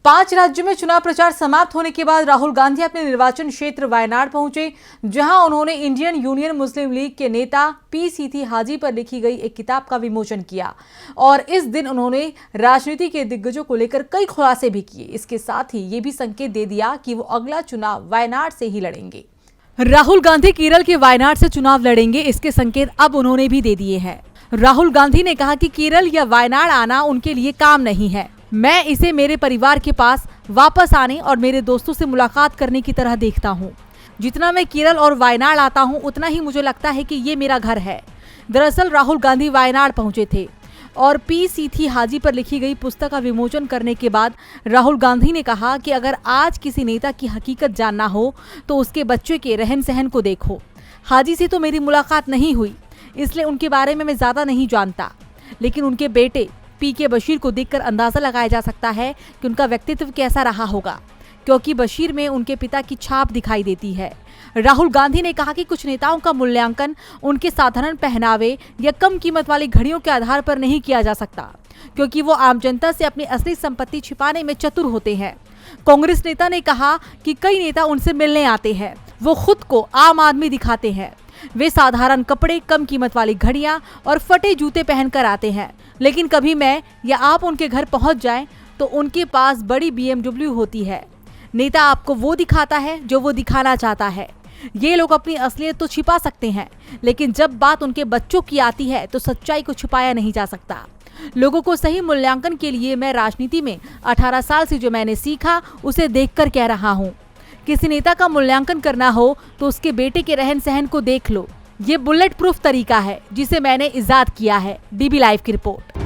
5 राज्यों में चुनाव प्रचार समाप्त होने के बाद राहुल गांधी अपने निर्वाचन क्षेत्र वायनाड पहुंचे, जहां उन्होंने इंडियन यूनियन मुस्लिम लीग के नेता पी हाजी पर लिखी गई एक किताब का विमोचन किया और इस दिन उन्होंने राजनीति के दिग्गजों को लेकर कई खुलासे भी किए। इसके साथ ही ये भी संकेत दे दिया कि वो अगला चुनाव वायनाड से ही लड़ेंगे। राहुल गांधी केरल के वायनाड से चुनाव लड़ेंगे, इसके संकेत अब उन्होंने भी दे दिए हैं। राहुल गांधी ने कहा कि केरल या वायनाड आना उनके लिए काम नहीं है। मैं इसे मेरे परिवार के पास वापस आने और मेरे दोस्तों से मुलाकात करने की तरह देखता हूँ। जितना मैं केरल और वायनाड आता हूँ, उतना ही मुझे लगता है कि ये मेरा घर है। दरअसल राहुल गांधी वायनाड पहुंचे थे और पी हाजी पर लिखी गई पुस्तक का विमोचन करने के बाद राहुल गांधी ने कहा कि अगर आज किसी नेता की हकीकत जानना हो तो उसके बच्चे के रहन सहन को देखो। हाजी से तो मेरी मुलाकात नहीं हुई, इसलिए उनके बारे में मैं ज्यादा नहीं जानता, लेकिन उनके बेटे पी बशीर को देखकर अंदाजा लगाया जा सकता है कि उनका व्यक्तित्व कैसा रहा होगा, क्योंकि बशीर में उनके पिता की छाप दिखाई देती है। राहुल गांधी ने कहा कि कुछ नेताओं का मूल्यांकन उनके साधारण पहनावे या कम कीमत वाली घड़ियों के आधार पर नहीं किया जा सकता, क्योंकि वो आम जनता से अपनी असली संपत्ति छिपाने में चतुर होते हैं। कांग्रेस नेता ने कहा कि कई नेता उनसे मिलने आते हैं, वो खुद को आम आदमी दिखाते हैं। वे साधारण कपड़े, कम कीमत वाली घड़ियां और फटे जूते पहनकर आते हैं, लेकिन कभी मैं या आप उनके घर पहुंच जाएं तो उनके पास बड़ी BMW होती है। नेता आपको वो दिखाता है जो वो दिखाना चाहता है। ये लोग अपनी असलियत तो छिपा सकते हैं, लेकिन जब बात उनके बच्चों की आती है तो सच्चाई को छुपाया नहीं जा सकता। लोगों को सही मूल्यांकन के लिए मैं राजनीति में 18 साल से जो मैंने सीखा उसे देखकर कह रहा हूँ। किसी नेता का मूल्यांकन करना हो तो उसके बेटे के रहन सहन को देख लो। ये बुलेट प्रूफ तरीका है जिसे मैंने इजाद किया है। DB लाइव की रिपोर्ट।